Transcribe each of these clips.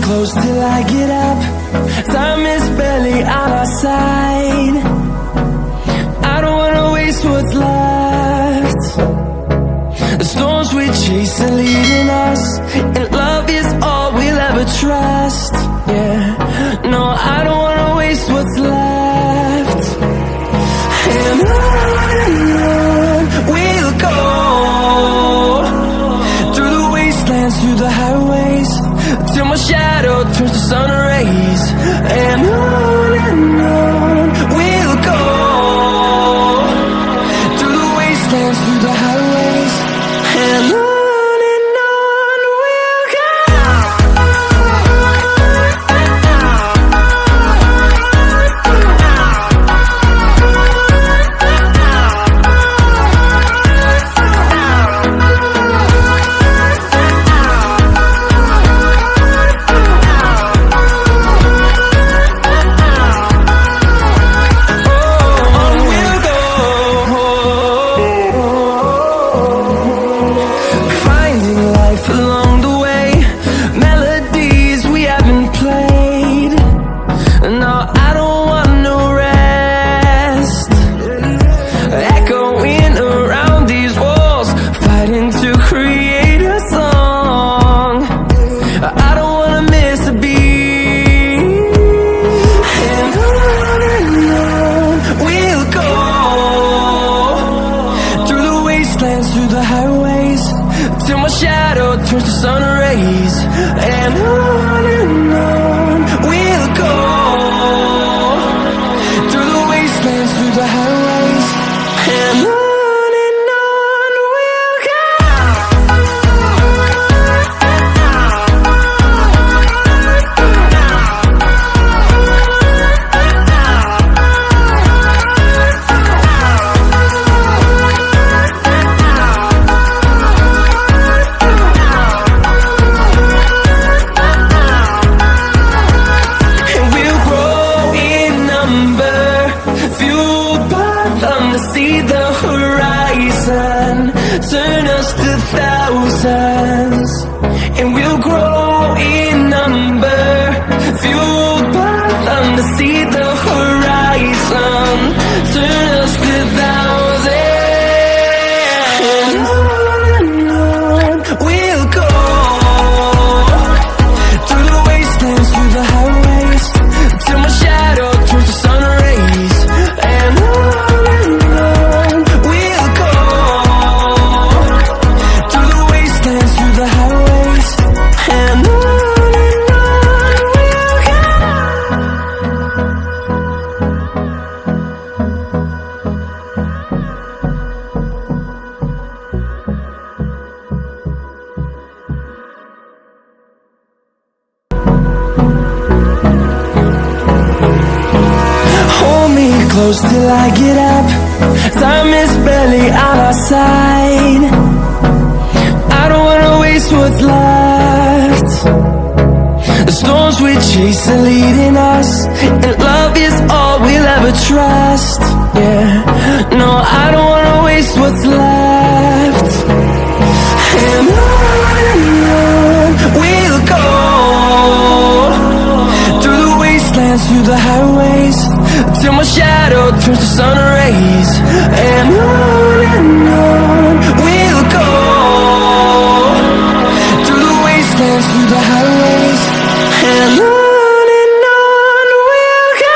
close till I get up. Time is barely on our side. I don't wanna waste what's left. The storms we chase are leading us, and love is all we'll ever trust. Yeah, no, I don't wanna waste what's left. And on we'll go, through the wastelands, through the highways, till my shadow turns to sun rays. And on we'll go, through the wastelands, through the highways, and on we'll go. Through the highways, till my shadow turns to sun rays. And on we'll go, through the wastelands, through the highways, and on we'll go. See the horizon, turn us to thousands, and we'll grow in number, fueled by them to see the horizon, turn us to thousands, and on we'll go, through the wastelands, through the highways, till my shadow turns to sun rays. And close till I get up. Time is barely on our side. I don't wanna waste what's left. The storms we chase are leading us, and love is all we'll ever trust. Yeah, no, I don't wanna waste what's left. And on we'll go, through the wastelands, through the highways, till my shadow turns to sun rays. And on we'll go, through the wastelands, through the highways, and on we'll go.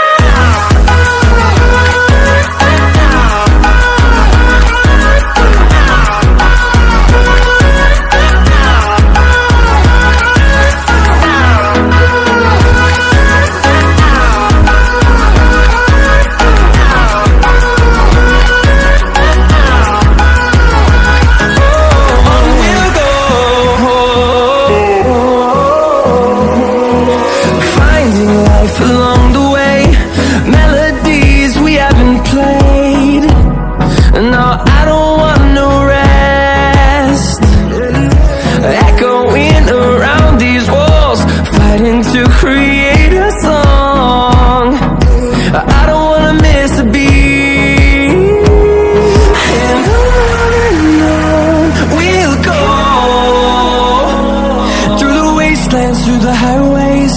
through the highways,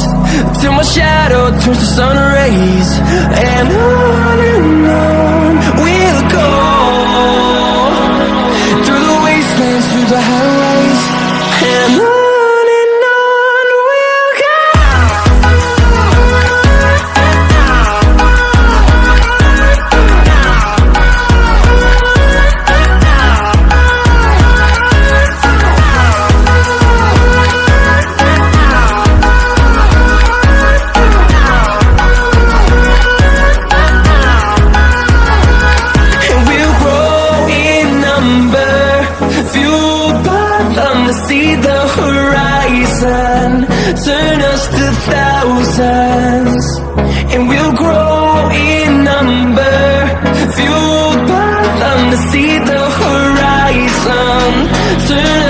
till my shadow turns to sun rays. And on we'll go, through the wastelands, through the highways. And on we'll go. See the horizon, turn us to thousands, and we'll grow in number, fueled by them to see the horizon, turn